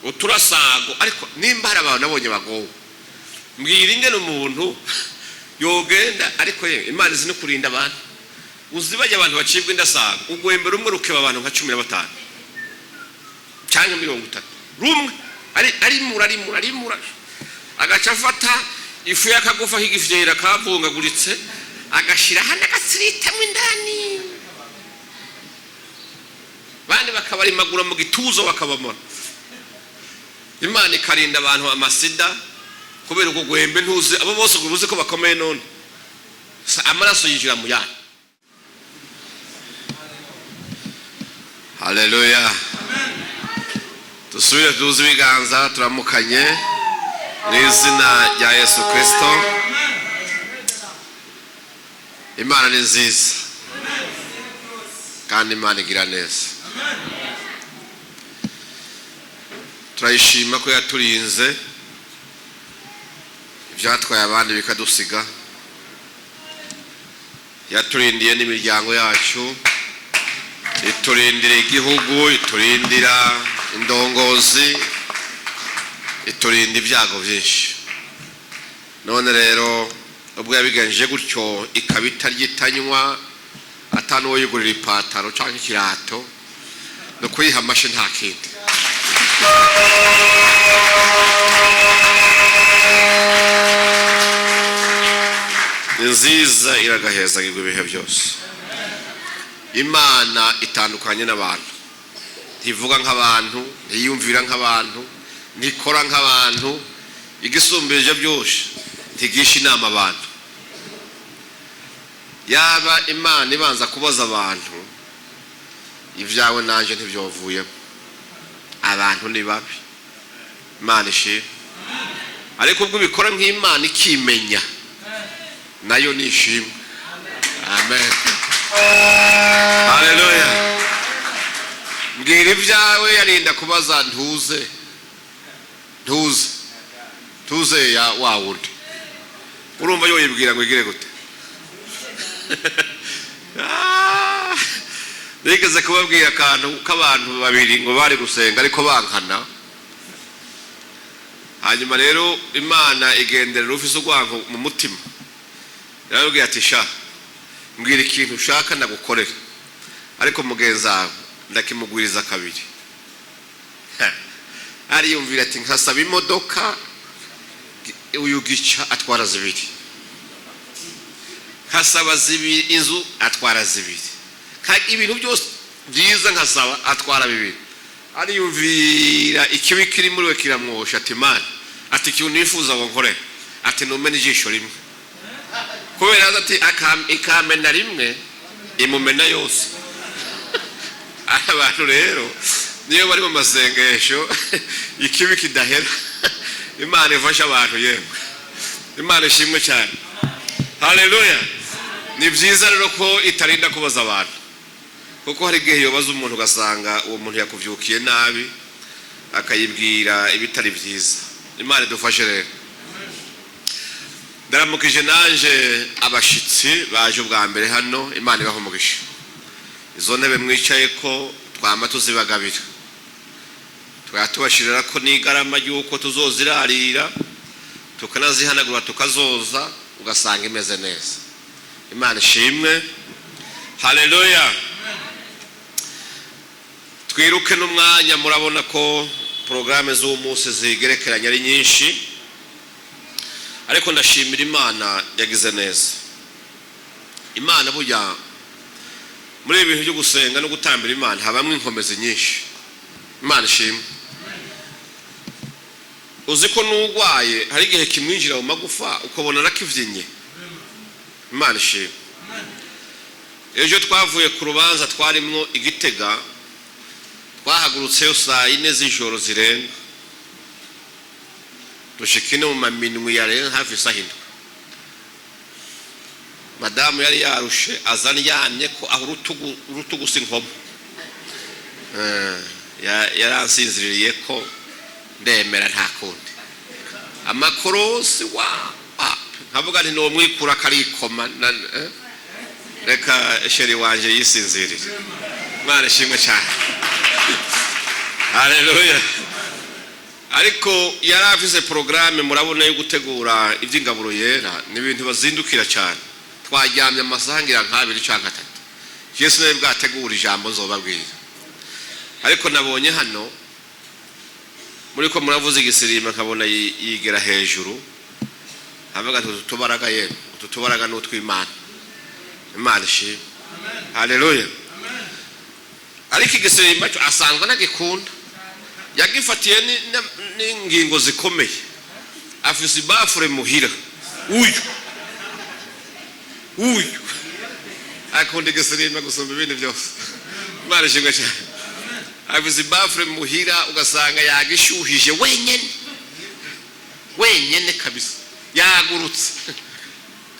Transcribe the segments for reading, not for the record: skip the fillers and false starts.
uturasago ariko nimba hari abantu nabonye bagowe mbwira ingene umuntu yogenda ariko Imana izi no kurinda abantu uzibajya abantu bacibwa indasago ugwembera umwe rukeba abantu nka 15 cyangwa 30 rumwe ari mura agaca afata ifu yakagufa higifyera kavungaguritse agashira hana gatsiritamo indani bandi bakabari magura mu gituzo bakabamora Imana ikarinda abantu amasida kubera uko gwembe ntuze abo bose gubuze ko bakomeye none amaraso yinjira mu yana. Haleluya. Amen. Tusubire tuzi biganza turamukanye n'izina rya Yesu Kristo. Imana ni nziza kandi Imana igira neza. Turayishima ko yaturinze ibyatwaye abandi bikadusiga, yaturindiye n'imiryango yacu, iturindira igihugu, iturindira indongozi, iturinda ibyago byinshi. None rero ubwo yabigenje gutyo ikabita ryitanywa atanuwo yigurira ipataro cyangwa ikirato no kuyihamashe nta kindi. Nziza iragaheza ibihe byose. Imana itandukanye n'abantu, ntivuga nk'abantu, ntiyumvira nk'abantu, ntikora nk'abantu, igisumbirije byose ntigisha inama abantu. Yaba Imana ibanza kubaza abantu ibyawe nanje ntibyovuye, abantu ni babi, Imana ishimwe. Ariko ubwo bikora nk'Imana ikimenya nayo nishimwe. Amen. Haleluya. Mbwira ibyawe yarinda kubaza ntuze ya wawundi. Urumva yo yibwira ngo igire gute? Nigeze kubabwira akantu k'abantu babiri ngo bari gusenga ariko bankana. Hanyuma rero Imana igendera ufise urwango mu mutima. Yarabwiye ati sha mbwira ikintu ushaka ndagukorera ariko mugenzawe ndakimugwiriza kabiri. Ari yumvira ati nkasaba imodoka uyu gica atwara zibiri, nkasaba zibiri inzu atwara zibiri, ibintu byose byiza nkasaba atwara bibiri. Ari yumvira ikibi kiri muri we kiramwosha ati Imana ati ikintu nifuza ngo nkore ati numene ijisho rimwe, kubera ati ikamena rimwe imumena yose. Abantu rero niyo bari mu masengesho ikibi kidahera Imana ifasha abantu yemwe. Imana ishimwe cyane. Haleluya. Ni byiza rero ko itarinda kubaza abantu, kuko hari igihe yobaza umuntu ugasanga uwo muntu yakuvyukiye nabi akayibwira ibitari byiza. Imana idufashe rero. Ndaramukije nanje abashitsi baje ubwa mbere hano, Imana ibaho umugisha. Izo ntebe mwicaye ko twama tuzibagabira, twatubashirira ko n'igarama y'uko tuzozirarira tukanazihanagura tukazoza ugasanga imeze neza. Imana ishimwe. Haleluya. Twiruke n'umwanya, murabona ko porogaramu z'umunsi zigerekeranye ari nyinshi, ariko ndashimira Imana yagize neza. Imana burya muri ibintu byo gusenga no gutambira Imana habamwe inkomezi nyinshi. Imana ishimwe. Uzi ko n'ugwaye hari igihe kimwinjira mu magufa ukabona nakivyenye. Imana ishimwe. Ejo twavuye ku rubanza twarimwo Igitega, twahagurutseyo saa 4 z'ijoro zirenga dushikine mu maminwi yarenga hafi sahindwa. Madamu yari yarushe azanyanye ko aho urutugu sinkomo, yaransinziririye ko ndemera nta kundi amakorosi nkavuga nti no mwikura karikoma reka sheri wanje yisinzirire. Imana ishimwe cyane. Haleluya. ariko yarafise programme murabona yo gutegura ivy'ingaburo yera n'ibintu bazindukira cyane twajyamye amasangira nk'abiri cyangwa 3 Yesu nawe bwategura ijambo nzobabwira ariko nabonye hano muri ko muravuze igisirima nkabona yigera hejuru avuga tutubaraga yera tutubaraga n'utw'Imana Imana shi haleluya ariko igisirima cyo asangwa nagikunda yagifatiye n'ingingo zikomeye afise Apotre muhira uyu akunda igisirima gusoma ibintu byose Imana ishimwe cyane afise Apotre muhira ugasanga yagishuhije wenyene kabisa yagurutse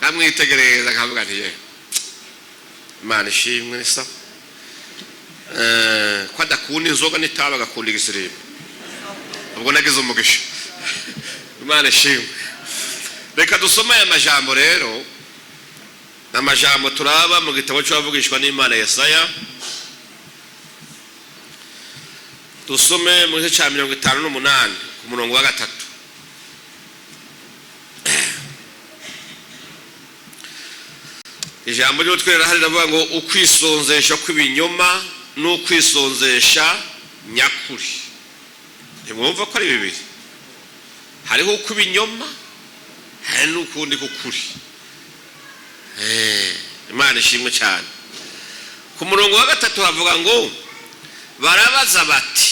kamwitegereza kavuga nti Imana ishimwe nisa kwada kundi nzoga nitaba gakunda igisirima ubwo nagize umugisha Imana ishimwe reka dusoma aya majambo rero namajambo turaba mu gitabo cy'abavugishwa n'Imana Yesaya dusome mu gice cya 58 ku murongo wa 3 ijambo ryo twera hari navuga ngo ukwisonzesha kw'ibinyoma no kwisonzesha nyakuri ntimwumva ko ari bibiri hariho kw'ibinyoma hari n'ukundi kukuri Imana ishimwe cyane ku murongo wa 3 havuga ngo barabaza bati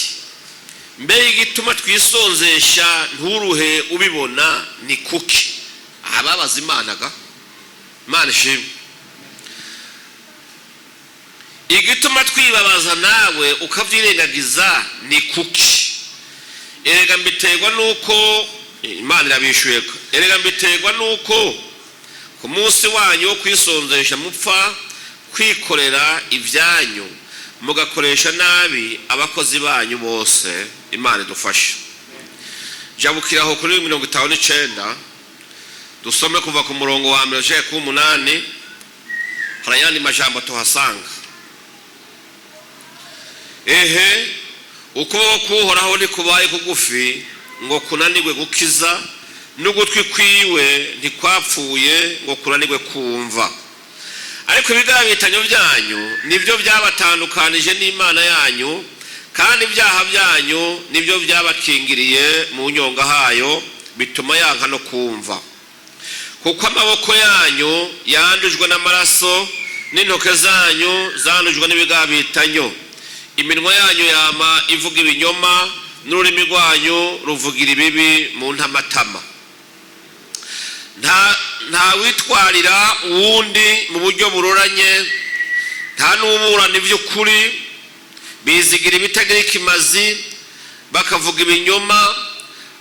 mbe igituma twisonzesha nturuhe ubibona ni kuki ababaza Imana ga Imana ishimwe igituma twibabaza nawe ukavyirengagiza ni kuki erega mbiterwa nuko Imana irabishuye erega mbiterwa nuko ku munsi wanyu wo kwisonzesha mupfa kwikorera ibyanyu mugakoresha nabi abakozi banyu bose Imana idufashe jabukiraho kuri 59 dusome kuva ku murongo wa 1 harayandi majambo tuhasanga uko kuhoraho nikubaye kugufi ngo kunanirwe gukiza n'ugutwi kwiwe ntikwapfuye ngo kunanirwe kumva ariko ibigabitanyo byanyu nibyo byabatandukanije n'Imana yanyu kandi ibyaha byanyu nibyo byabakingiriye mu nyonga hayo bituma yanka no kumva kuko amaboko yanyu yandujwe n'amaraso n'intoke zanyu zandujwe n'ibigabitanyo iminwa yanyu yama ivuga ibinyoma n'ururimi rwanyu ruvugira ibibi mu ntamatama nta witwarira uwundi mu buryo buroranye nta n'uburana iby'ukuri bizigira ibitagira ikimazi bakavuga ibinyoma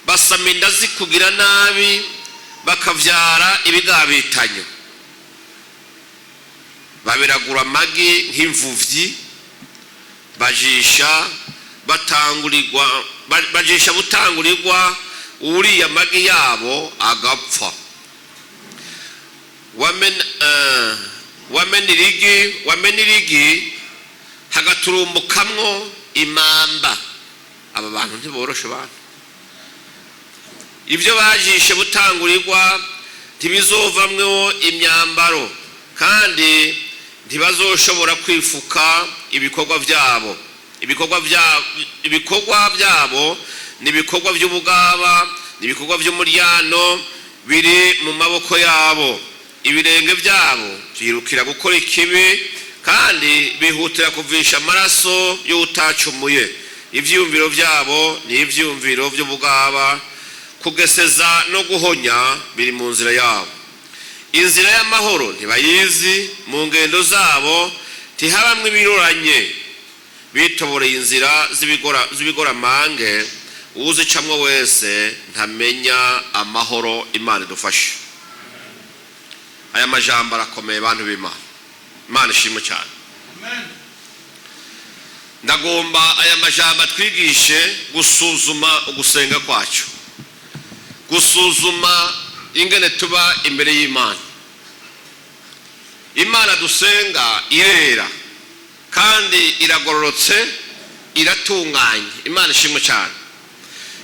basama inda zikugira nabi bakavyara ibigabitanyo babiragura amagi nk'imvuvyi bajisha butangurirwa uriya magi yabo agapfa wamenirigi hagaturumbukamwo imamba aba bantu ntiboroshe abantu ibyo bajishe butangurirwa ntibizovamwo imyambaro kandi ntibazoshobora kwifuka ibikorwa byabo n'ibikorwa by'ubugaba n'ibikorwa by'umuryano biri mu maboko yabo ibirenge byabo byirukira gukora ikibi kandi bihutira kuvisha amaraso y'utacumuye ivyumviro byabo ni ivyumviro by'ubugaba kugeseza no guhonya biri mu nzira yabo inzira y'amahoro ntibayizi mu ngendo zabo ntihabamwe ibiroranye bitoboreye inzira z'ibigora mange uzicamwo wese ntamenya amahoro Imana idufashe aya majambo arakomeye bantu b'Imana Imana ishimwe cyane ndagomba aya majambo twigishe gusuzuma ugusenga kwacu gusuzuma ingene tuba imbere y'Imana Imana dusenga irera kandi iragororotse iratunganye Imana ishimwe cyane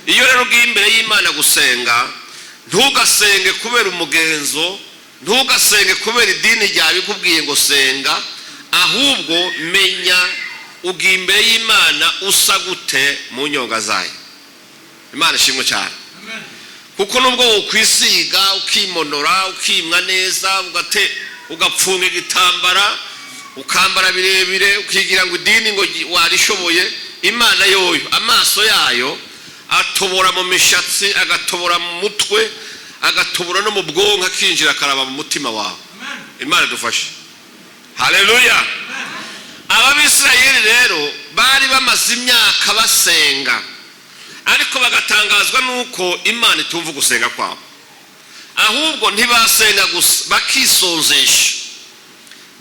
iyo rero ugiye imbere y'Imana gusenga, ntugasenge kubera umugenzo, ntugasenge kubera idini ryawe ikubwiye ngo senga, ahubwo menya ugiye imbere y'Imana usa gute mu nyonga zayo. Imana ishimwe cyane. Kuko nubwo ukwisiga ukimonora ukimwa neza ugapfunga igitambara ukambara birebire ukigira ngo idini ngo warishoboye, Imana yoyo amaso yayo atobora mu mishatsi, agatobora mu mutwe, agatobora no mu bwonko, akinjira akaraba mu mutima wawe. Imana dufashe. Haleluya. Ababisirayeli rero bari bamaze imyaka basenga, ariko bagatangazwa nuko Imana itumva gusenga kwabo. Ahubwo ntibasenga gusa, bakisonzesha,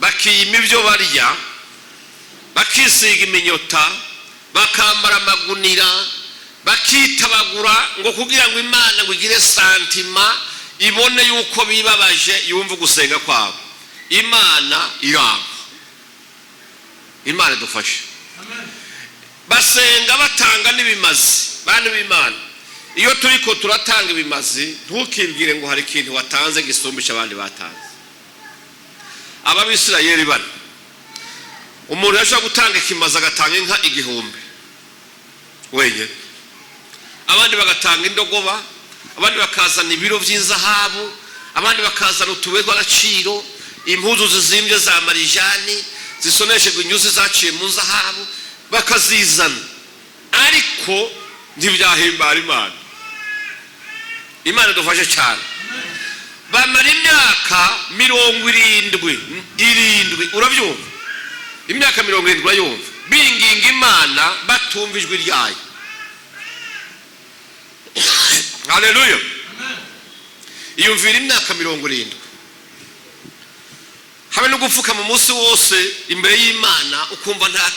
bakiyima ibyo barya, bakisiga iminyota, bakambara amagunira, bakitabagura ngo kugira ngo Imana ngo igire santima, ibone yuko bibabaje, yumva gusenga kwabo. Imana iranga. Imana dufashe. Basenga batanga n'ibimazi. Bantu b'Imana, iyo turiko turatanga ibimazi, ntukibwire ngo hari ikintu watanze gisumbisha abandi batanze. Ababisirayeli bane, umuntu yashobora gutanga ikimazi agatanga inka 1000 wenyine, abandi bagatanga indogoba, abandi bakazana ibiro by'inzahabu, abandi bakazana utubuye tw'agaciro, impuzu zizimbye za marijani zisoneshejwe inyuzi zaciye mu nzahabu bakazizana, ariko ntibyahimbara Imana. Imana dufashe cyane. Bamara imyaka 70, urabyumva? Imyaka 70 urayumva, binginga Imana batumva ijwi ryayo. Haleluya. Iyumvira imyaka 70, habe no gupfuka mu munsi wose imbere y'Imana, ukumva nta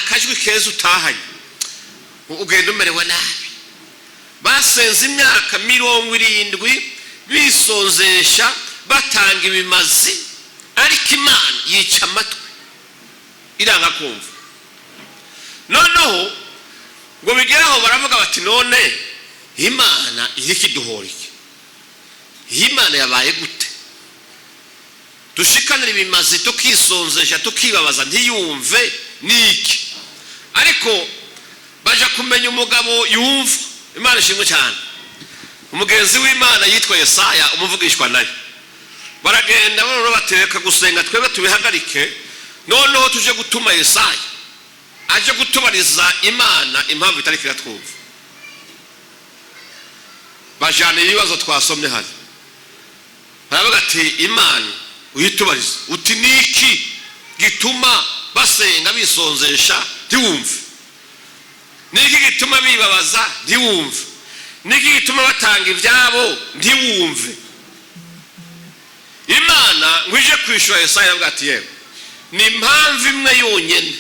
kajwi keza utahanye, ugenda umerewe nabi. Basenze imyaka 70 bisonzesha batanga ibimazi, ariko Imana yica amatwi, iranga kumva. Noneho ngo bigeraho baravuga bati, none Imana iri kiduhora iki? Imana yabaye gute? Dushikanira ibimazi tukisonzesha tukibabaza ntiyumve niki? Ariko baje kumenya umugabo yumva. Imana ishimwe cyane. Umugenzi w'Imana yitwa Yesaya, umuvugishwa nayo. Baragenda bano batereka gusenga twebwe tubihagarike, noneho tuje gutuma Yesaya aje gutubariza Imana impamvu itari kiratwumva. Bajane ibibazo twasomye hano. Baravuga ati, Imana uyitubariza uti niki gituma basenga bisonzesha ntiwumve? Niki gituma bibabaza ntiwumve? Niki gituma batanga ibyabo ntiwumve? Imana ngwije kwishura Yesaya avuga ati, yewe ni impamvu imwe yonyene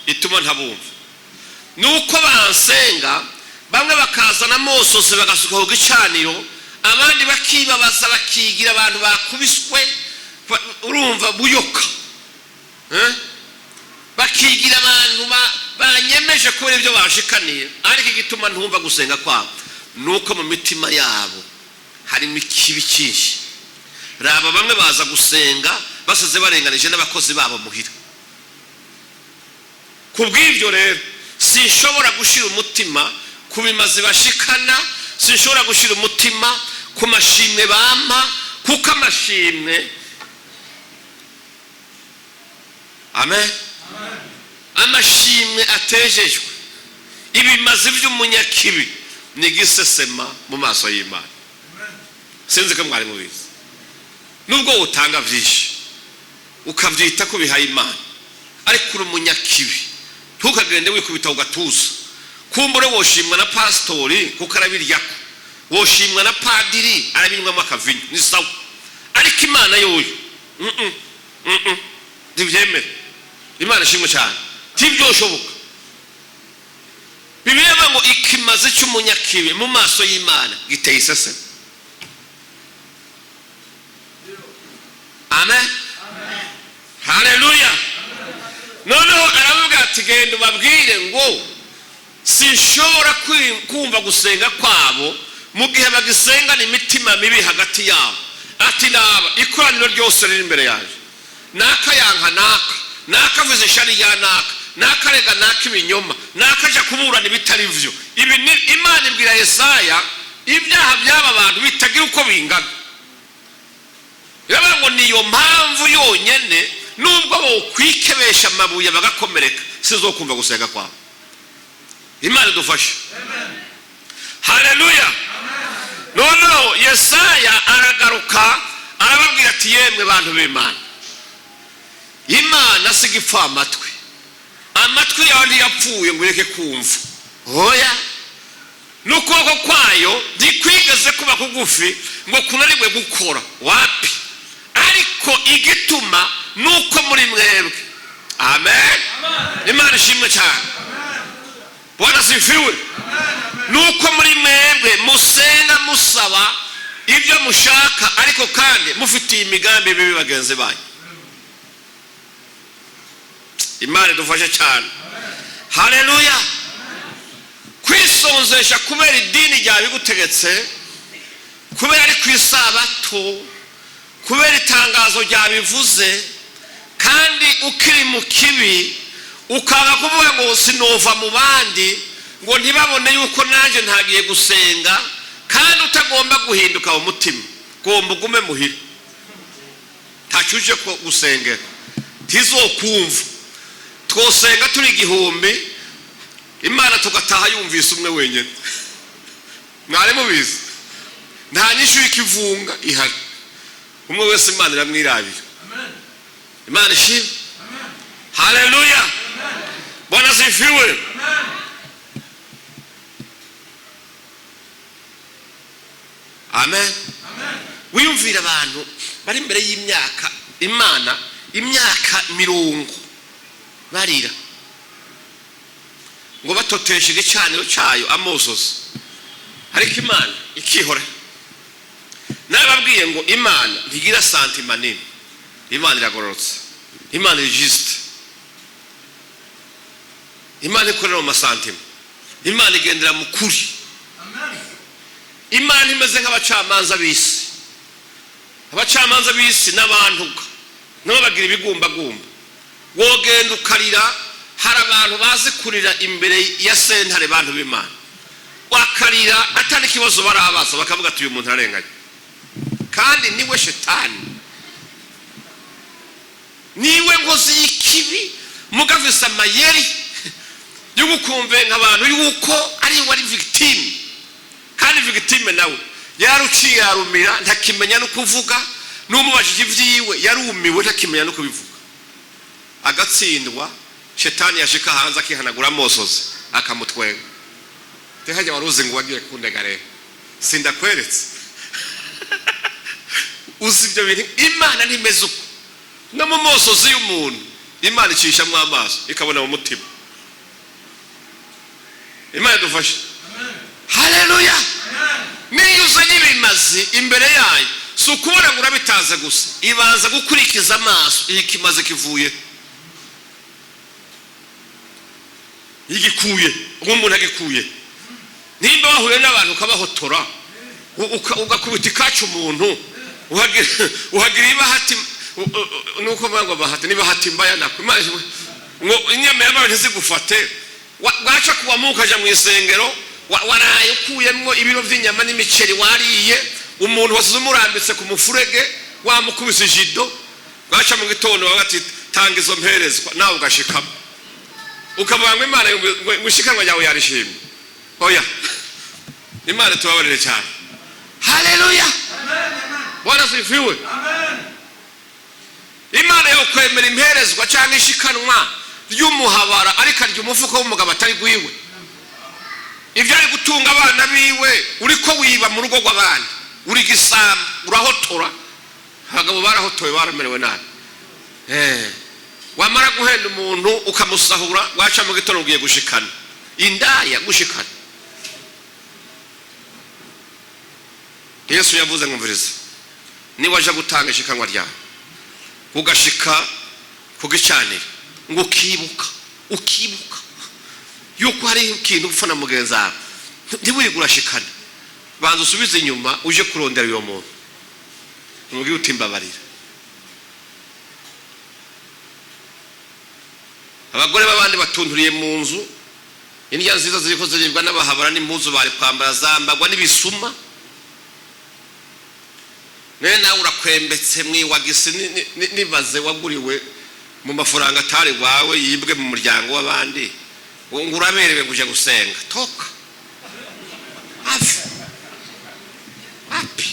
ituma ntabumva, nuko bansenga bamwe bakazana amosozi bagasuka ku gicaniro, abandi bakibabaza bakigira abantu bakubiswe, urumva buyoka, bakigira abantu banyemeje kubera ibyo bashikaniye. Ariko igituma ntumva gusenga kwabo nuko mu mitima yabo harimo ikibi cyinshi. Raba bamwe baza gusenga basize barenganije n'abakozi babo muhira. Kubw'ibyo rero sinshobora gushira umutima kubimazi bashikana, sinshobora gushira umutima ku mashimwe bampa, kuko amashimwe, amen, amashimwe atejejwe, ibimazi by'umunyakibi ni gisesema mu maso y'Imana. Sinzi ko mwari mubizi. Nubwo utanga byinshi ukabyita ko bihaye Imana, ariko uri umunyakibi, ntukagende wikubita ugatuza. Kumbure woshimwa na pastori kuko arabiryako, woshimwa na padiri arabinywamo akavinyo, ni sawa. Ariko Imana yoyo ndibyemera. Imana ishimwe cyane, tibyoshoboka. Bibiliya ngo ikimazi cy'umunyakibi mu maso y'Imana giteye iseseme. Amen. Haleluya. Noneho aravuga ati, genda ubabwire ngo sinshobora kumva gusenga kwabo mu gihe bagisengana imitima mibi hagati yabo. Ati naba ikoraniro ryose riri imbere yaje, naka yanka naka avuze ishari ya naka rega naka ibinyoma, naka aja kuburana ibitari vyo. Ibi ni Imana ibwira Yesaya ibyaha by'aba abantu bitagira uko bingana. Yaba ngo niyo mpamvu yonyene nubwo bo kwikebesha amabuye bagakomereka sizokumva gusenga kwabo. Imana dufashe. Amen. Haleluya. No Yesaya aragaruka arababwira ati yemwe bantu b'Imana, Imana sigipfa amatwi yawe ntiyapfuye ngo ureke kumva. Oya, n'ukuboko kwayo ntikwigeze kuba kugufi ngo kunanirwe gukora. Wapi? Ariko igituma nuko muri mwebwe. Amen. Imana ishimwe cyane. Bwana sifiwe. Nuko muri mwebwe musenga musaba ibyo mushaka, ariko kandi mufitiye imigambi mibi bagenzi banyu. Imana dufashe cyane. Haleluya. Kwisonzesha kubera idini ryawe bigutegetse, kubera ari kwisabato, kubera itangazo ryabivuze, kandi ukiri mu kibi ukaba kuvuga ngo sinova mu bandi ngo ntibabone yuko nanje ntagiye gusenga, kandi utagomba guhinduka umutima, gomba ugume muhira. Ntacuje ko gusengera tizokumva. Twosenga turi igihumbi, Imana tugataha yumvise umwe wenyine. Mwari mubizi nta nyishu y'ikivunga ihari, umwe wese Imana iramwirabira. Amen. Imana ishimwe. Amen. Haleluya. Amen. Bwana sifiwe. Amen. Amen. Amen. Wiyumvira abantu bari imbere y'imyaka Imana imyaka 70 barira ngo batoteshe igicaniro cyayo amosozi, ariko Imana ikihora. Nababwiye ngo Imana ntigira santima nini, Imana iragororotse, Imana ijiste, Imana ikorera mu masantima, Imana igendera mu kuri. Imana imeze nk'abacamanza b'isi. Abacamanza b'isi n'abantuka nabo bagira ibigumbagumba. Wogenda ukarira, hari abantu bazi kurira imbere ya sentare bantu b'Imana, wakarira atari kibazo barabaza bakavuga ati uyu muntu arenganye, kandi niwe shetani, niwe ngozi y'ikibi mugavisa amayeri y'ugukumve nk'abantu yuko ari wari victime, kandi victime nawe yaruciye yarumira ntakimenya no kuvuga, n'umubajije ivyiwe yarumiwe ntakimenya no kubivuga, agatsindwa. Shetani yashika hanze akihanagura amosozi akamutwenga. Tehajya waruzi ngo wagiye kundega rero sindakweretse. Uzi ibyo bintu Imana nimeze uko, no mu mosozi y'umuntu Imana icisha mu amaso ikabona mu mutima. Imana dufashe. Haleluya. Niyuze n'ibimazi imbere yayo sukubona ngo urabitaze gusa, ibanza gukurikiza amaso ikimaze kivuye igikuye, umuntu agikuye. Nimba wahuye n'abantu kabahotora ugakubita ikacu umuntu uhagira ibahati, nuko bango bahati niba hati mbaya nakwe ngo inyama y'abantu zigufate, wacha kuwamuka aja mu isengero waraye ukuyemwo ibiro by'inyama n'imiceri wariye, umuntu wasize umurambitse ku mufurege wamukubise jido, wacha mu gitondo bagati tanga izo mperezwa nawe ugashikamo ukavuga ngo Imana ngushikanwa yawe yarishimye. Oya, Imana tubabarire cyane. Haleluya. Bwana sifiwe. Imana yo kwemera imperezwa cyangwa ishikanwa ry'umuhabara ariko ry'umufuko w'umugabo atari gwiwe. Ibyo ari gutunga abana biwe uriko wiba mu rugo rw'abandi, uri gisamba urahotora, abagabo barahotoye baramerewe nabi. Wamara guhenda umuntu ukamusahura, wacha mu gitondo ugiye gushikana indaya gushikana. Yesu yavuze ngumviriza, ni waje gutanga ishikanwa ryawe ugashika kugicanira ngo ukibuka yuko hari ikintu upfa na mugenzi wawe ntiwigurashikane banza usubize inyuma uje kurondera uyo muntu umubwire uti mbabarira. Abagore babandi batunturiye mu nzu indya nziza ziriko ziribwa n'abahabara n'impuzu bari kwambara zambagwa n'ibisuma nawe urakwembetse mwiwagise nibaze waguriwe mu mafaranga atari wawe yibwe mu muryango w'abandi ngo uraberewe kuje gusenga toka api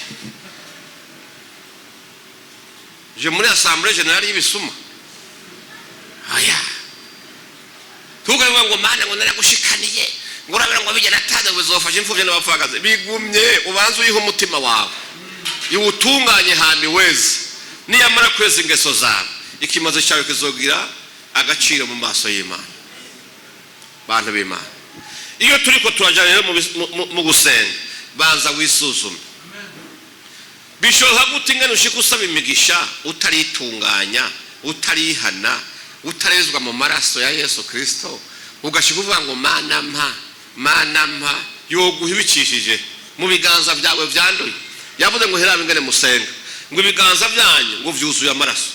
je muri assemblée générale y'ibisuma aya tugavuga ngo mana ngo naragushikaniye ngo urabera ngo bigena taze bizofasha imfuvye n'abapfakaze bigumye ubanze uyiho umutima wawe iwutunganye handi weze niyamara kweza ingeso zawe ikimaze cyawe kizogira agaciro mu maso y'Imana. Bantu b'Imana iyo turiko turajana rero mu gusenga banza wisuzume bishoboka gute ingene ushika usaba imigisha utaritunganya utarihana utarezwa mu maraso ya Yesu Kristo ugashika uvuga ngo mana mpa yoguhibikishije mu biganza byawe byanduye yavuze ngo herabe ingene musenga ngo ibiganza byanyu ngo vyuzuye amaraso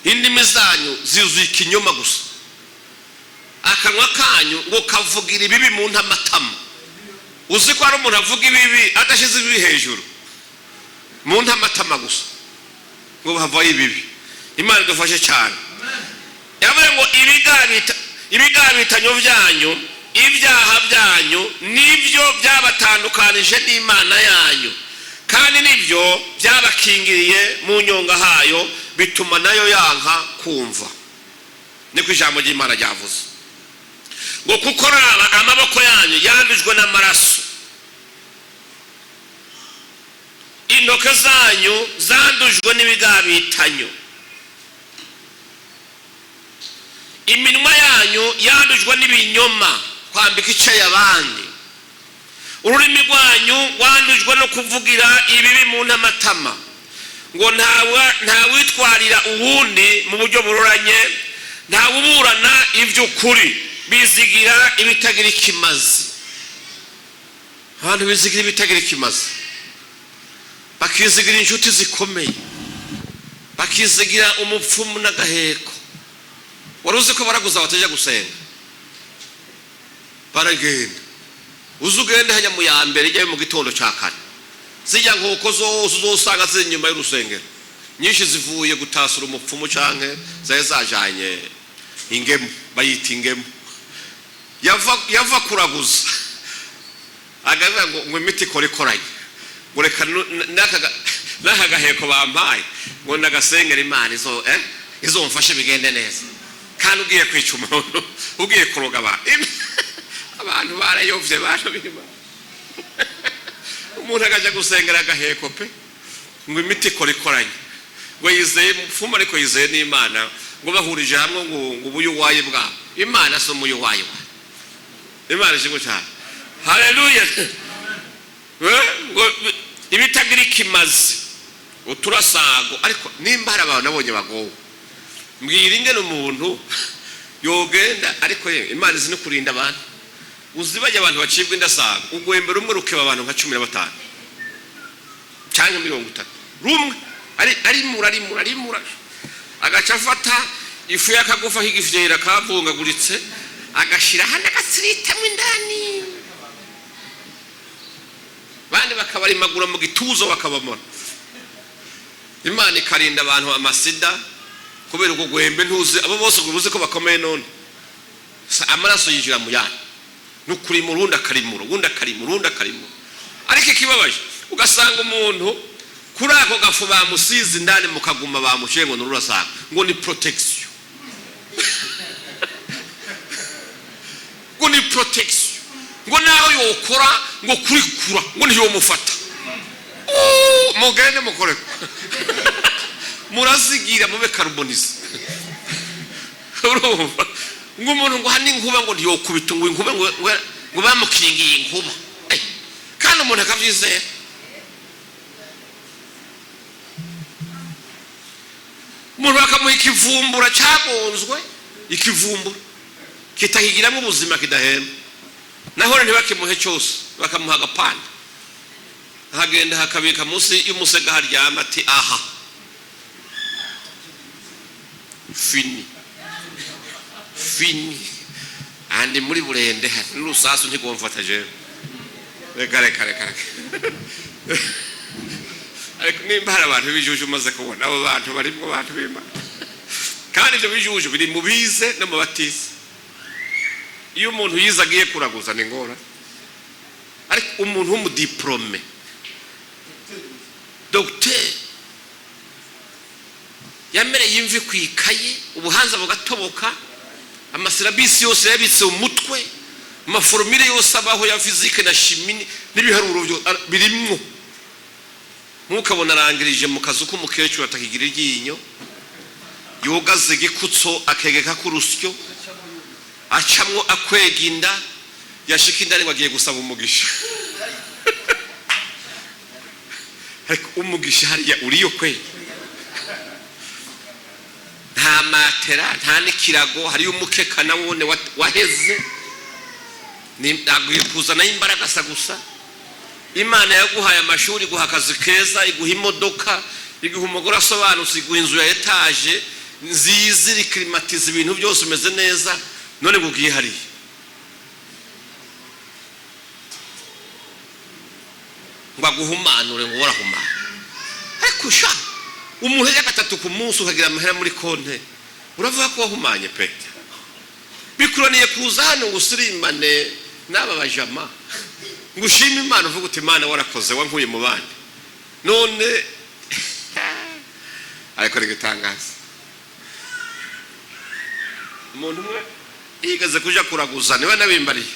indimi zanyu zizuye ikinyoma gusa akanwa kanyu ngo kavugira ibibi mu ntamatama uzi ko ari umuntu avuga ibibi adashize ibibi hejuru mu ntamatama gusa ngo bavaye ibibi. Imana idufashe cyane. Yavuze ngo ibigabitanyo byanyu ibyaha byanyu nibyo byabatandukanije n'Imana yanyu kandi nibyo byabakingiriye mu nyonga hayo bituma nayo yanka kumva. Niko ijambo ry'Imana ryavuze ngo kuko amaboko yanyu yandujwe n'amaraso intoke zanyu zandujwe n'ibigabitanyo iminwa yanyu yandujwe n'ibinyoma kwambika icyayi abandi ururimi rwanyu rwandujwe no kuvugira ibibi mu ntamatama ngo ntawitwarira uwundi mu buryo buroranye ntawuburana iby'ukuri bizigira ibitagira ikimazi. Abantu bizigira ibitagira ikimazi bakizigira inshuti zikomeye bakizigira umupfumu n'agaheko. Waruzi ko baraguza batajya gusenga baragenda uzugende hanya mu ya mbere ijya mu gitondo cya kane zijya nk'uko zose uzosanga ziri inyuma y'urusengero nyinshi zivuye gutasura umupfumu canke zajanye ingemu bayita ingemu yava kuraguza agavuga ngo imiti ikoranye ngo reka n'aka gaheko bampaye ngo ndagasengera Imana izo mfashe bigende neza kandi ugiye kwica umuntu ugiye kuroga abantu barayovye bantu birima umuntu akajya gusengera agaheko pe ngo imiti ikoranye ngo yizeye mupfumu ariko yizeye n'Imana ngo bahurije hamwe ngo ubuyuwaye bwabo Imana so muyuwaye Imana ishingo cyane. Haleluya. Ngo ibitagira ikimazi uturasago ariko nimba hari abantu nabonye bagowe mbwira ingene umuntu yogenda ariko Imana izi no kurinda abantu uzibajya abantu bacibwa indasago ugwembera umwe rukeba abantu nka 15 cyangwa 30 rumwe arimura agaca afata ifu y'akagufa higifyera kavungaguritse agashira handa gatsiritamo indani bandi bakabarimagura mu gituzo bakabamora. Imana ikarinda abantu amasida kubera uko gwembe ntuzi abo bose ubuze ko bakomeye none amaraso yinjira mu yana n'ukuri mu runda karimura ariko ikibabaje ugasanga umuntu kuri ako gafu bamusize indani mukaguma bamushengo n'ururasanga ngo ni protection ngo ni protection ngo naho yokora ngo kurikura ngo niyo mufata mugende mukoreko murazigira mube carbonize urumva ngo umuntu ngo hani inkuba ngo ntiyokubita ngo inkuba ngo bamukingiye inkuba kandi umuntu akavyizera umuntu bakamuha ikivumbura cyabonzwe ikivumbura kitahigiramo ubuzima kidahema naho ntibakimuhe cyose bakamuha agapanda hagenda hakabika munsi y'umusega haryama ati aha fini andi muri burende n'urusasu ntigomfata je reka ariko nimba hari abantu bijuje umaze kubona abo bantu barimo abantu b'Imana kandi ibyo bijuje biri mu bize no mu batize iyo umuntu yizagiye kuraguza ni ngora ariko umuntu w'umudiplome docteur yamereye imvi kwikaye ubuhanza bugatoboka amasirabisi yose yabitse umutwe amaformule yose abaho ya physique na chimie n'ibiharuro byo birimwo mukabona arangirije mu kazu k'umukecuru atakigira iryinyo yogaze gikutso akegeka ku rusyo acamwo akwega inda yashika inda ngo agiye gusaba umugisha ariko umugisha hariya uriyo kwe nta matera nta nikirago hariyo umukeka nawone waheze agiye kuzana imbaraga gusa Imana yaguhaye amashuri guha akazi keza iguha imodoka iguha umugore asobanutse iguha inzu ya etaje nziza iri klimatize ibintu byose umeze neza none ngugiye hari ngwaguhumanure ngo warahumana ariko sha umuntu ya gatatu ku munsi ukagira amahera muri konte uravuga ko wahumanye pe bikuraniye kuza hano ngusirimbane n'aba bajama ngushima Imana uvuga uti Imana warakoze wankuye mu bandi none ariko rigitangaza umuntu umwe yigaze kuja kuraguza niwe nabimbariye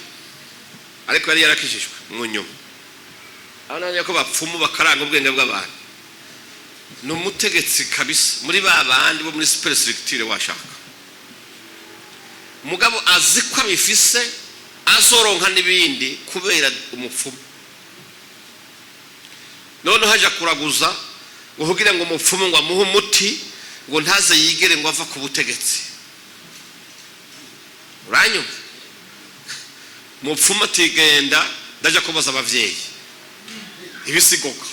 ariko yari yarakishijwe mu nyuma abana ko bapfumu bakaranga ubwenge bw'abantu n'umutegetsi kabisa muri babandi bo muri super structure washaka umugabo azi ko abifise azoronka nibindi kubera umupfumu none haja kuraguza uvugira ngo umupfumu ngo amuhe umuti ngo ntaze yigere ngo ava ku butegetsi uranyu umupfumu atigenda ndaje kubaza abavyeyi ibisigoka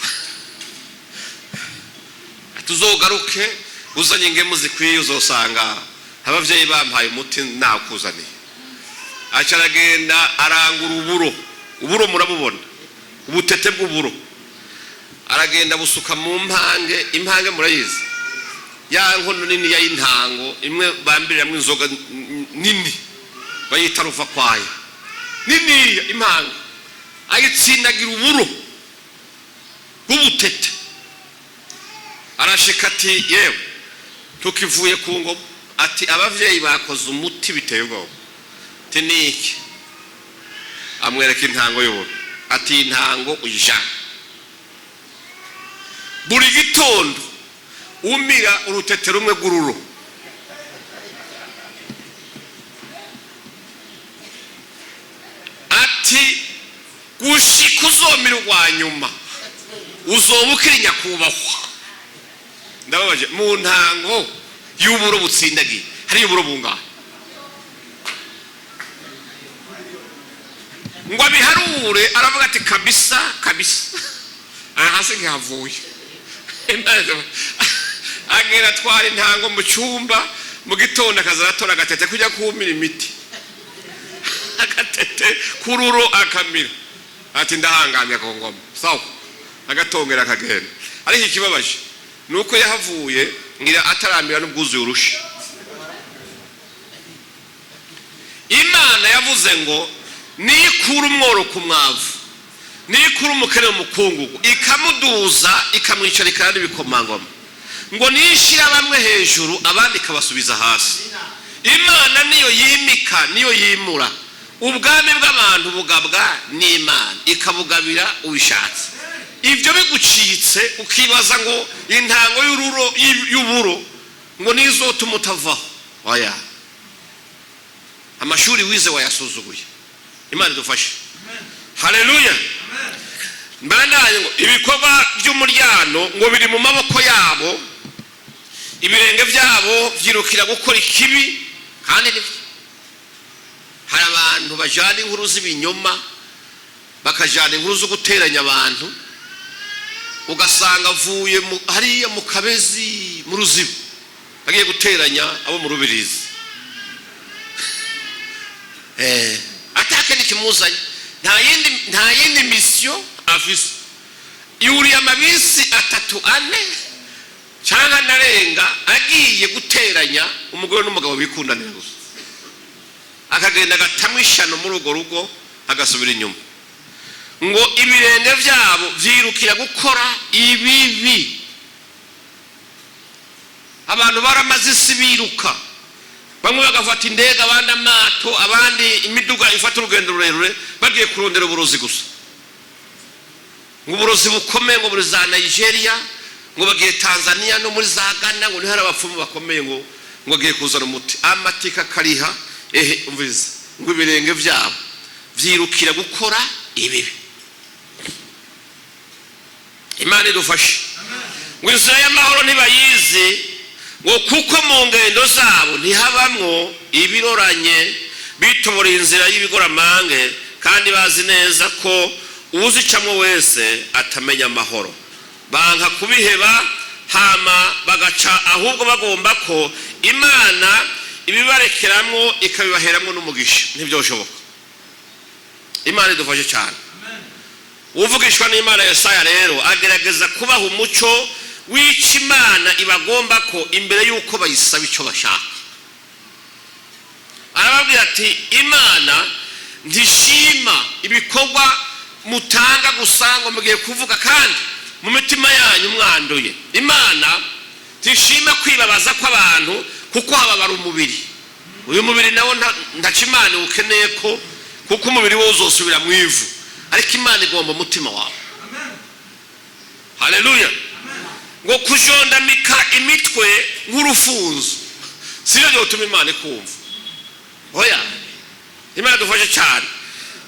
tuzogaruke uzanye ingemu zikwiye uzosanga abavyeyi bampaye umuti nakuzaniye acaragenda arangura uburo murabubona ubutete bw'uburo aragenda busuka mu impange murayizi ya nkono nini ya intango imwe bambiriramo inzoga nini bayita ruva kwaye nini impange ayitsindagira uburo bw'ubutete arashika ati yewe tukivuye ku ngoma ati abavyeyi bakoze umuti biteye ubwoba ati niki amwereka intango y'uburo ati intango ujana buri gitondo umira urutete rumwe gururo ati gushika uzomira urwanyuma uzobukira nyakubahwa ndababaje mu ntango y'uburo butsindagiye hari uburo bungahe ngo abiharure aravuga ati kabisa hasi nkavuye agera twara intango mu cyumba mu gitondo akazaratora agatete kujya kumira imiti agatete kururo akamira ati ndahangamye ku ngoma sawa agatongera akagenda ariko ikibabaje nuko yahavuye ngira atarambira n'ubwuzuye urusha Imana yavuze ngo nikura umworo ku mwavu nikura umukene mu mukungugu ikamuduza ikamwicara kandi bikomangoma ngo nishira bamwe hejuru abandi ikabasubiza hasi Imana niyo yimika niyo yimura ubwami bw'abantu bugabwa n'Imana ikabugabira ubishatse ibyo bigucitse ukibaza ngo intango y'uburo ngo nizotuma utavaho oya amashuri wize wayasuzuguye Imana idufashe haleluya mbandanye ngo ibikorwa by'umuryano ngo biri mu maboko yabo ibirenge byabo byirukira gukora ikibi kandi abantu bajana inkuru z'ibinyoma bakajana inkuru zo guteranya abantu, ugasanga avuye hariya mu Kabezi mu Ruziba agiye guteranya abo mu Rubirizi. Atake nikimuzanye nta yindi mission afise. Yuri amabisi 3-4 cyangwa narenga agiye guteranya umugore n'umugabo bikundanira gusa, akagenda gatamwishano muri ugo rugo agasubira inyuma, ngo ibirenge byabo vyirukira gukora ibibi. Abantu baramaze isi biruka, bamwe bagafata indege, abandi amato, abandi imiduga ifata urugendo rurerure bagiye kurondera uburozi gusa, ngo uburozi bukomeye ngo muri za Nigeria, ngo bagiye Tanzania no muri za Ghana, ngo nihara abapfumu bakomeye ngo agiye kuzana umuti. Amatika kariha umviza, ngo ibirenge byabo vyirukira gukora ibibi. Imana idufashe. Ngo inzira y'amahoro ntibayizi, ngo kuko mu ngendo zabo ntihabamwo ibiroranye, bitobora inzira y'ibigoramange, kandi bazi neza ko uzicamwe wese atamenya amahoro. Banka kubiheba hama bagaca ahubwo bagomba ko Imana ibibarekeramwo ikabibaheramwo n'umugisha. Ntibyoshoboka. Imana idufashe cyane. Uvugishwa n'Imana Yesaya rero agerageza kubaha umuco w'Imana ibagomba ko imbere yuko bayisaba icyo bashaka. Arababwira ati Imana ndishima ibikorwa mutanga gusa ngo mugiye kuvuga kandi mu mitima yanyu mwanduye. Imana ndishima kwibabaza kw'abantu kuko hababara umubiri. Uyu mubiri nawo ndakimana ukeneye ko kuko umubiri wo uzosubira mu ivu, ariko Imana igomba umutima wawe. Haleluya. Ngo kujondamika imitwe nk'urufunzo sibyo byotuma Imana ikumva. Oya, Imana dufashe cyane.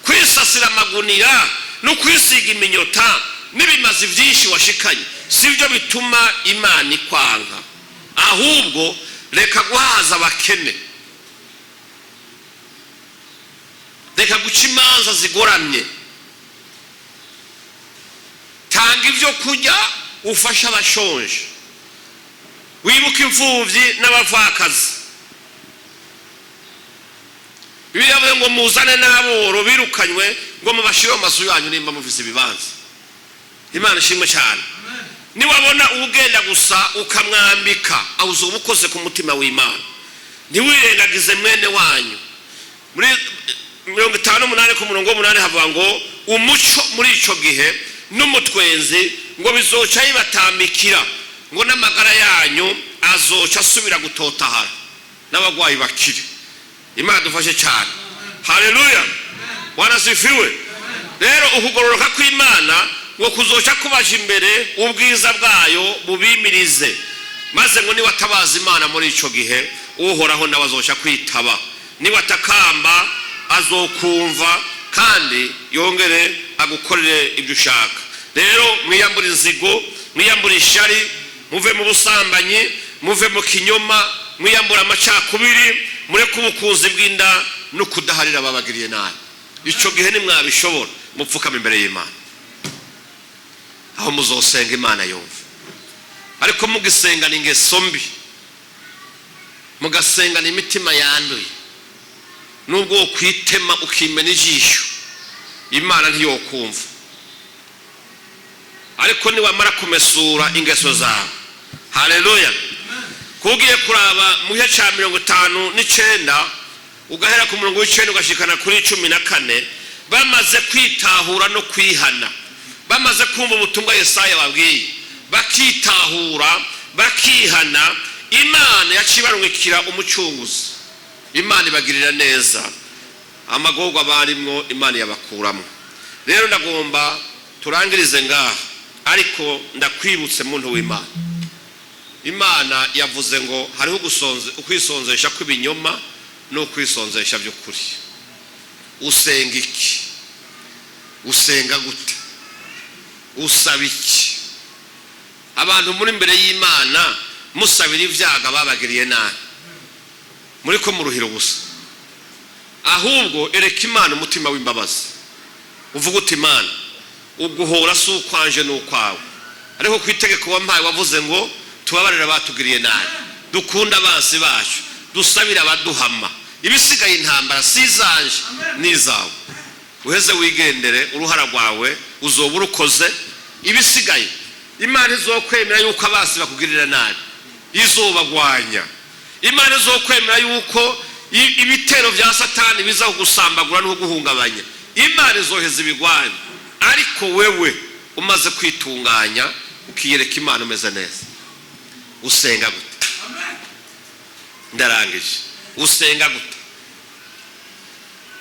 Kwisasira amagunira no kwisiga iminyota n'ibimazi byinshi washikanye sibyo bituma Imana ikwanga, ahubwo reka guhaza abakene, reka guca imanza zigoramye, tanga ibyo kurya ufasha abashonje, wibuka imfubyi n'abavakazi. Bibiliya ngo muzane n'aboro birukanywe ngo mubashire amazu yanyu nimba muvize ibibanza. Imana ishimwe cyane. Niwabona ugenda gusa ukamwambika awuzo ubukoze ku mutima w'Imana, ntiwirengagize mwene wanyu. Muri 58 ku murongo 8 havuga ngo umuco muri ico gihe n'umutwenzi ngo bizoca yibatambikira, ngo n'amagara yanyu azoca asubira gutotahara n'abagwayi bakiri. Imana dufashe cyane. Haleluya. Bwana sifiwe. Rero ukugororoka kw'Imana ngo kuzoca kubaje imbere ubwiza bwayo bubimirize, maze ngo niwatabaza Imana muri ico gihe uhoraho nabazoca kwitaba, niwatakamba azokumva kandi yongere agukorere ibyo ushaka. Rero mwiyambura inzigo, mwiyambura ishari, muve mu busambanyi, muve mu kinyoma, mwiyambura amacakubiri, mureke ubukunzi bw'inda no kudaharira ababagiriye nabi. Ico gihe nimwabishobora mupfukama imbere y'Imana, aho muzosenga Imana yumva. Ariko mugisenga n'ingeso mbi, mugasenga n'imitima yanduye, nubwo kwitema ukimena ijisho, Imana ntiyokumva. Ariko niwamara kumesura ingeso zawe. Haleluya. Kugiye kuraba mu gihe cya 59 ugahera ku murongo w'9 ugashikana kuri 14, bamaze kwitahura no kwihana, bamaze kumva ubutumwa Yesaya babwiye, bakitahura bakihana, Imana yacibarungikira umucunguzi. Imana ibagirira neza, amagorwa barimwo Imana yabakuramo. Rero ndagomba turangirize ngaha, ariko ndakwibutse muntu w'Imana. Imana yavuze ngo hariho ukwisonzesha kw'ibinyoma no kwisonzesha by'ukuri. Usenga iki? Usenga gute? Usaba iki? Abantu muri imbere y'Imana musabira ivyaga babagiriye nabi, muri ko mu ruhiro gusa. ahubwo ereka Imana umutima w'imbabazi uvuga uti Imana uguhora si ukwanje n'ukwawe ariko ku itegeko wampaye wavuze ngo tubabarira batugiriye nabi dukunda abansi bacu dusabira abaduhama ibisigaye intambara sizanje nizawe uheze wigendere uruhara rwawe uzoba urukoze ibisigaye Imana izokwemera yuko abansi bakugirira nabi izobagwanya Imana izokwemera yuko ibitero bya Satani biza kugusambagura no kuguhungabanya Imana izoheza ibigwanya ariko wewe umaze kwitunganya ukiyereka Imana umeze neza usenga gute ndarangije usenga gute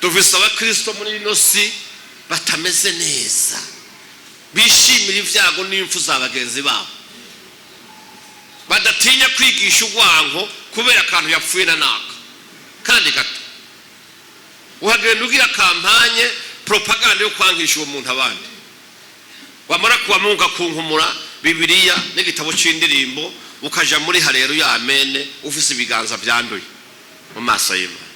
dufise abakristo muri ino si batameze neza bishimira ibyago n'impfu za bagenzi babo badatinya kwigisha urwanko kubera akantu yapfuye na naka kandi gato uhagenda ugira kampanye propaganda yo kwangisha uwo muntu abandi wamara kubamunga kunkumura Bibiliya n'igitabo c'indirimbo ukaja muri haleluya amen ufise ibiganza byanduye mu maso y'Imana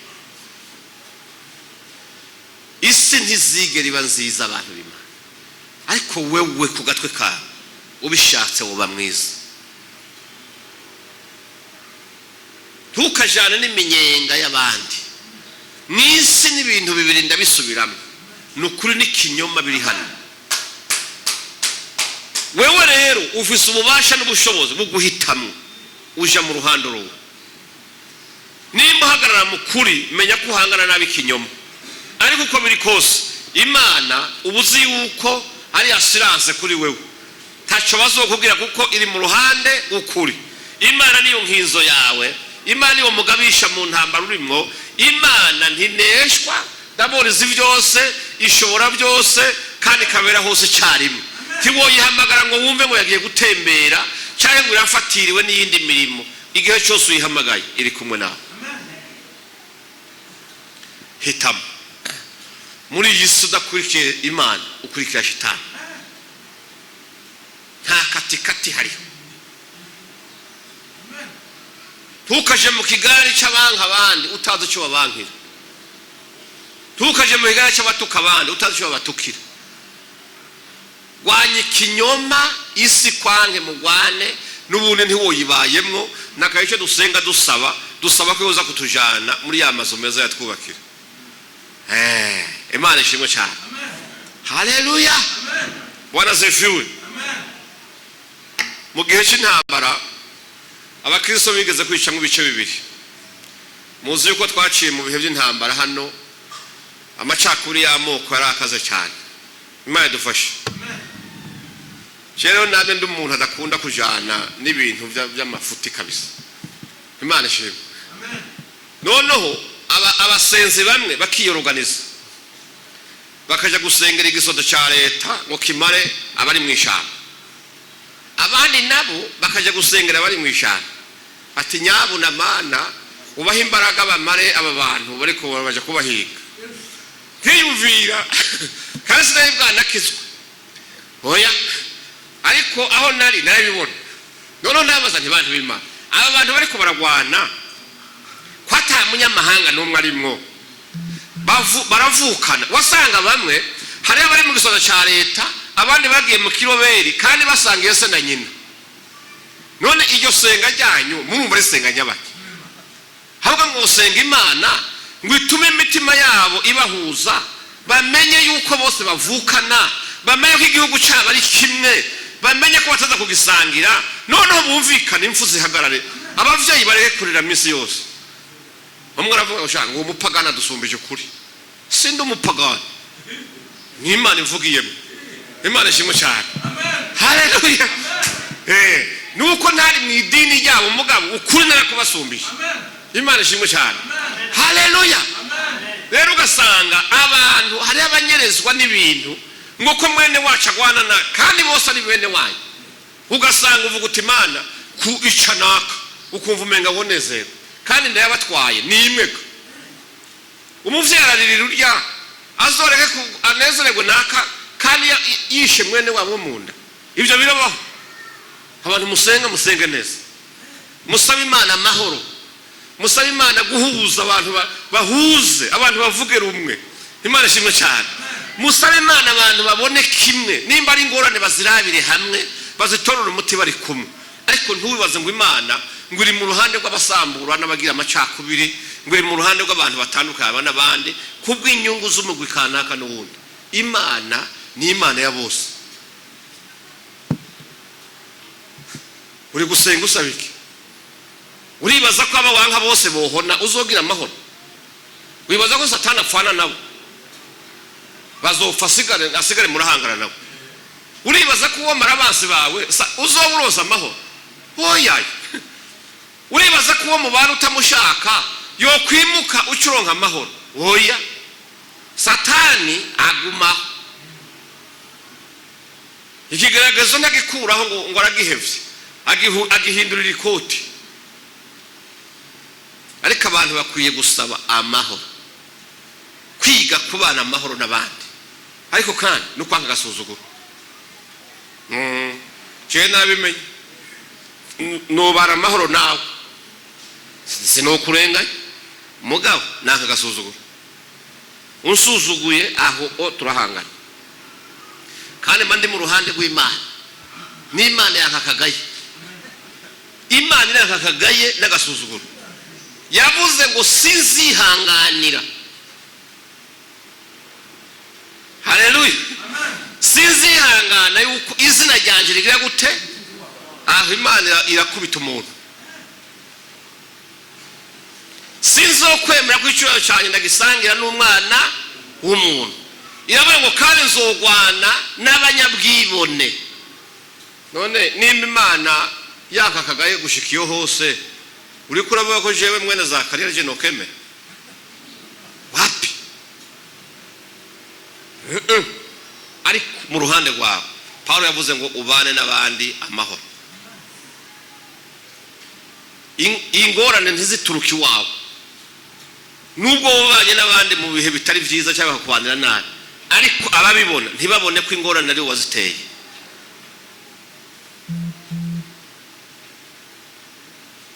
isi ntizigera iba nziza abantu b'Imana ariko wewe ku gatwe kawe ubishatse woba mwiza ntukajane n'iminyenga y'abandi mwisi n'ibintu bibiri ndabisubiramo n'ukuri n'ikinyoma biri hano wewe rero ufise ububasha n'ubushobozi bwo guhitamo uja mu ruhando ruwe nimba uhagarara mu kuri menya ko uhangana nabi ikinyoma ariko uko biri kose Imana ubuzi yuko ari assurance kuri wewe taco bazokubwira kuko iri mu ruhande ukuri Imana niyo nkinzo yawe Imana niyo mugabisha mu ntambara urimo Imana ntineshwa ndaboriza byose ishobora byose kandi kabera hose cyarimwe tiwoyihamagara ngo wumve ngo yagiye gutembera cyangwa ngo irafatiriwe n'iyindi mirimo igihe cyose uyihamagaye iri kumwe nawe hitamo muri iyi si udakurikiye Imana ukurikira shitani nta katikati hariho ntukaje mu kigari cy'abanka abandi utazi icyo babankira ntukaje mu kigari cy'abatuka abandi utazi icyo babatukira wanye kinyoma isi kwange mugwane n'ubundi ntiwoyibayemwo nakaye cyo dusenga dusaba ko yoza kutujana muri ya mazu meza yatwubakira Imana ishimwe cyane haleluya Bwana zefiwe mu gihe cy'intambara abakristo bigeze kwicamwe ibice bibiri muzi yuko twaciye mu bihe by'intambara hano amacakuri y'amoko yarakaze cyane Imana dufashe Chero nabe ndi umuntu adakunda kujana n'ibintu by'amafuti kabisa Imana ishimwe noneho abasenzi bamwe bakiyoroganiza bakaja gusengera igisodo cya leta ngo kimare abari mu ishamba abandi nabo bakaja gusengera abari mu ishamba ati nyabu na Mana ubaha imbaraga bamare aba bantu bariko baje kubahiga nkiyumvira kandi sinabwanakizwa oya ariko aho nari narabibona none ndabaza nti bantu b'Imana aba bantu bariko baragwana kwata munyamahanga n'umwe arimwo baravukana wasanga bamwe hari abari mu gisoza cya leta abandi bagiye mu kiroberi kandi basangiye se na nyina none iryo senga ryanyu murumva risenga nyabaki habwa ngo usenga Imana ngo itume imitima yabo ibahuza bamenye yuko bose bavukana bamenye ko igihugu cyabo ari kimwe bamenye ko bataza kugisangira noneho bumvikana impfu zihagarare abavyeyi bareke kurira misi yose bamwe aravuga ushanga ngo umupagana dusumbije ukuri sindi umupagana ni Imana ivugiyemo Imana ishimwe cyane haleluya nuko ntari mu idini ryabo mugabo ukuri narakubasumbije Imana ishimwe cyane haleluya rero ugasanga abantu hari abanyerezwa n'ibintu ngoko mwene wacu agwana na kandi bose ari bene wanyu ugasanga uvuga uti Imana ku icanaka ukumva umenga wonezero kandi ndayabatwaye ni imweka umuvyeyi araririra urya azoreke anezererwe naka kandi yishe mwene wabo munda ibyo birabaho abantu musenge neza musaba Imana amahoro musabe Imana guhuza abantu bahuze, abantu bavuge rumwe. Imana ishimwe cyane. Musabe Imana abantu babone kimwe, nimba ari ingorane bazirabire hamwe, bazitorora umuti bari kumwe. Ariko ntubibaze ngo Imana ngo iri mu ruhande rw'abasambura n'abagira amacakubiri, ngo iri mu ruhande rw'abantu batandukanye n'abandi kubw'inyungu z'umugwi kanaka n'ubundi. Imana ni Imana ya bose. Uri gusenga usaba iki? Uribaza ko abawanka bose bohona uzogira amahoro? Wibaza ko Satani apfana nabo bazopfa asigare murahangana nabo? Uribaza ko uwo marabansi bawe uzoburoza amahoro? Oya. Uribaza ko uwo mubana utamushaka yo kwimuka ucuronka amahoro? Oya. Satani aguma. Ikigaragazo ndagikuraho ngo aragihevye, agihindurira ikoti. Ariko abantu bakwiye gusaba amahoro, kwiga kubana amahoro n'abandi, ariko kandi no kwanga gasuzuguro. Je nabimenye nobara amahoro nawe sinokurenganya mugabo naka gasuzuguro. Unsuzuguye aho turahangana. Kandi mandi mu ruhande rw'Imana, n'Imana yakakagaye. Imana yakakagaye n'agasuzuguro. Yavuze ngo sinzihanganira. Haleluya. Sinzihangana yuko izina ryanje rigira gute? Imana irakubita umuntu. Sinzokwemera ko icyubahiro cyane ndagisangira n'umwana w'umuntu. Iravuga ngo kandi nzogwana n'abanyabwibone. None nimba Imana yakakagaye gushikiyo hose, uri kuravuga ko jewe mwene Zakariya je nokeme? Wapi? Ariko mu ruhande rwawe Paulo yavuze ngo ubane n'abandi amahoro. Ingorane ntizituruka iwawe, nubwo ubanye n'abandi mu bihe bitari byiza cyangwa kubanira nabi, ariko ababibona ntibabone ko ingorane ari waziteye.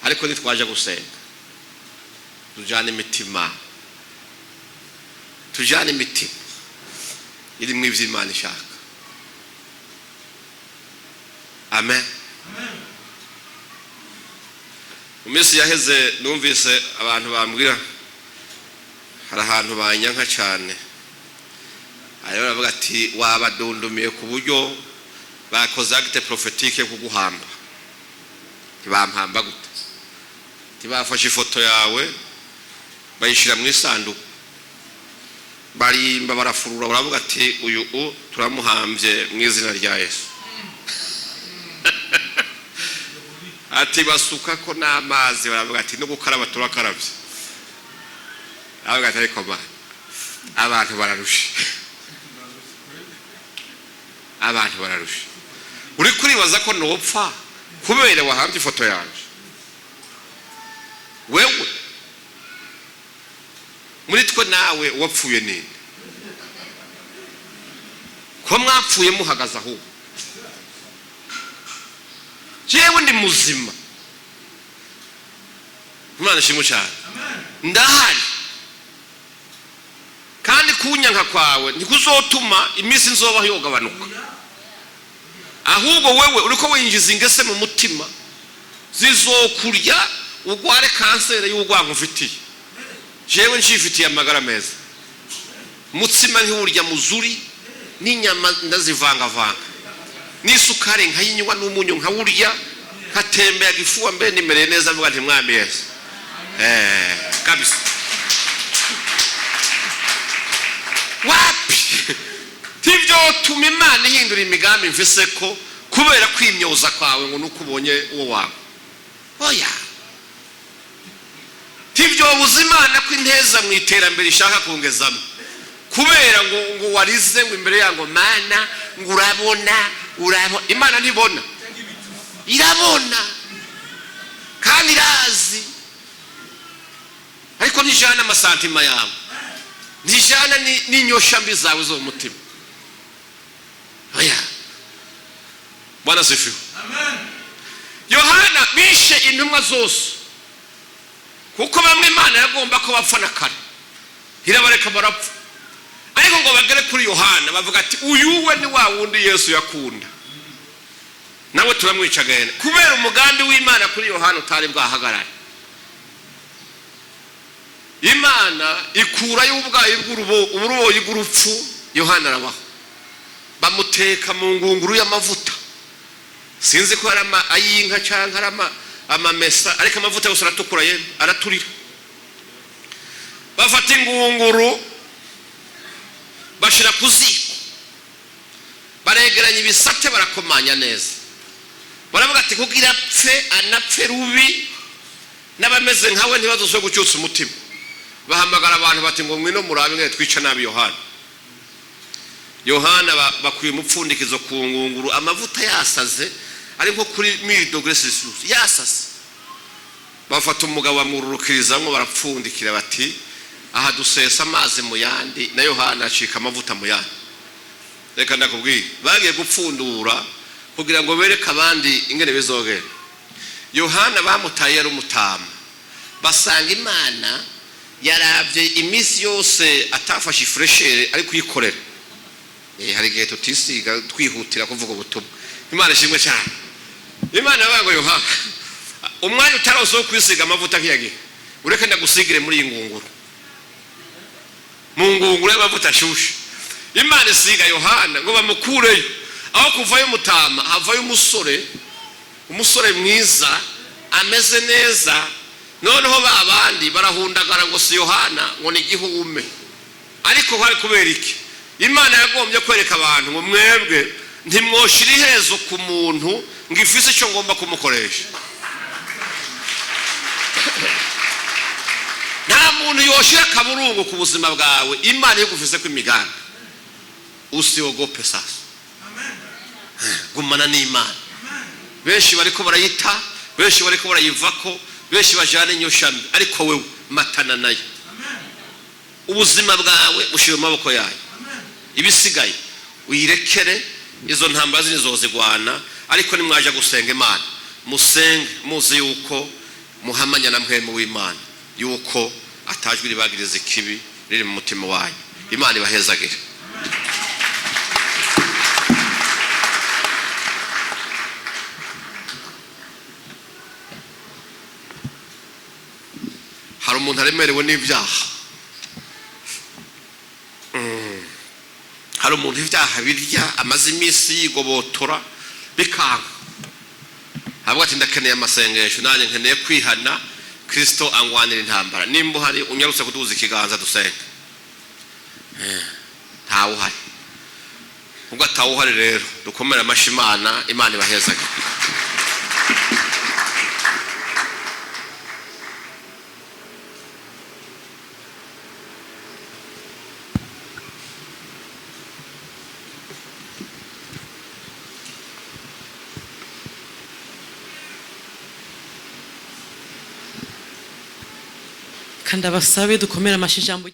Ariko nitwaje gusenga tujane imitima, tujane imitima iri mu ivy'Imana ishaka. Amen. Umisi yaheze numvise abantu bambwira hari ahantu banyanka cyane, ayo baravuga ati wabadondomiye ku buryo bakoze acte prophétique kuguhamba. Tibampamba gute? Tibafashe ifoto yawe bayishira mu isanduku, barimba barafurura, baravuga ati uyu turamuhambye mu izina rya Yesu. Ati basuka ko n'amazi, baravuga ati no gukaraba turakaravye. Avuga ati ariko abantu bararusha. Abantu bararusha. Uri kuribaza ko nopfa kubera wahambye ifoto yanje? Wewe muri twe nawe wapfuye nini? Ko mwapfuye muhagaza aho? Jewe ndi muzima. Imana ishimwe cyane. Ndahari. Kandi kunyanka kwawe nikuzotuma iminsi nzoba yogabanuka. Ahubwo wewe uriko winjiza ingese mu mutima zizokurya ugware kansere y'ugwango mfitiye. Jewe nshifitiye amagara meza. Mutsima ntiwurya muzuri, n'inyama ndazivanga n'isukari nkayinywa n'umunyu nkawurya, katembea gifuwa mbe nimere neza mvuga nti mwami Yesu. Kabisa. Wapi? Tivyo tuma Imana ihindura imigambi mfise ko kubera kwimyoza kwawe ngo nukubonye uwo wawe. Oya. Tivyo ubuzimana ko inteza mu iterambere ishaka kongezamo. Kubera ngo warize ngo imbere yango Mana ngo urabona. Imana ntibona. Irabona. Kandi irazi. Ariko nijana amasantima yawe. Nijana n'inyosha mbi zawe zo mutima. Oya. Bwana sifiwe. Amen. Yohana bishe intumwa zose kuko bamwe Imana yagomba ko bapfa na kare irabareka barapfa, ariko ngo bagere kuri Yohana bavuga ati uyu we ni wa wundi Yesu yakunda, nawe turamwica gene, kubera umugambi w'Imana kuri Yohana utari bwahagarara. Imana ikura y'ubwayi bw'uruboyi bw'urupfu, Yohana arabaho, bamuteka mu ngunguru y'amavuta, sinzi ko ari ayinka cyangwa ari amamesa, ariko amavuta yose aratukura araturira. Bafata ingunguru bashira ku ziko, baregeranya ibisate barakomanya neza, baravuga ati kugira apfe anapfe rubi, n'abameze nkawe ntibazoswe gucyutsa umutima. Bahamagara abantu bati ngo mwino murabe mwe twica nabi Yohana. Yohana bakuye umupfundikizo ku ngunguru, amavuta yasaze ari nko kuri 1000 degrees Celsius yasaze. Bafata umugabo bamururukirizamwe barapfundikira bati aha dusesa amazi mu yandi, na Yohana acika amavuta mu yandi. Reka ndakubwira bagiye gupfundura kugira ngo bereke abandi ingene bizogera. Yohana bamutaye ari umutama, basanga Imana yaravye imisi yose atafashe freshere ari kuyikorera. Hari gihe tutisiga twihutira kuvuga ubutumwa. Imana ishimwe cyane. Imana yabango Yohana umwanya utarozo kwisiga amavuta nk'iyagihe, ureke ndagusigire muri ingunguru, mu ngunguru y'amavuta ashushe. Imana isiga Yohana ngo bamukureyo, aho kuvayo mutama havayo umusore mwiza ameze neza. Noneho babandi barahundagara ngo si Yohana ngo ni gihume, ariko hari kubera iki? Imana yagombye kwereka abantu ngo mwebwe ntimwoshira iherezo ku muntu ngo ifise icyo ngomba kumukoresha. Nta muntu yoshira kaburungu ku buzima bwawe, Imana yigufise ko imigambi. Usiogope sasa, gumana n'Imana. Benshi bariko barayita, benshi bariko barayivako, benshi bajana inyoshami, ariko wewe matana nayo. Ubuzima bwawe bushira mu maboko yayo, ibisigaye uyirekere. Izo ntambara zinizozigwana, ariko nimwaje gusenga Imana musenge muzi yuko muhamanya na mpwemu w'Imana, yuko atajwi ribagiriza ikibi riri mu mutima wanyu. Imana ibahezagire. Hari umuntu aremerewe n'ibyaha, hari umuntu ibyaha birya amaze iminsi yigobotora bikanga, avuga ati ndakeneye amasengesho, nanjye nkeneye kwihana, Kristo angwanira intambara. Nimba hari unyarutse kuduza ikiganza dusenge. Ntawe uhari. Ubwo atawe uhari rero dukomera amashi Imana. Imana ibahezage. Kandi abasabe dukomera amashi ijambo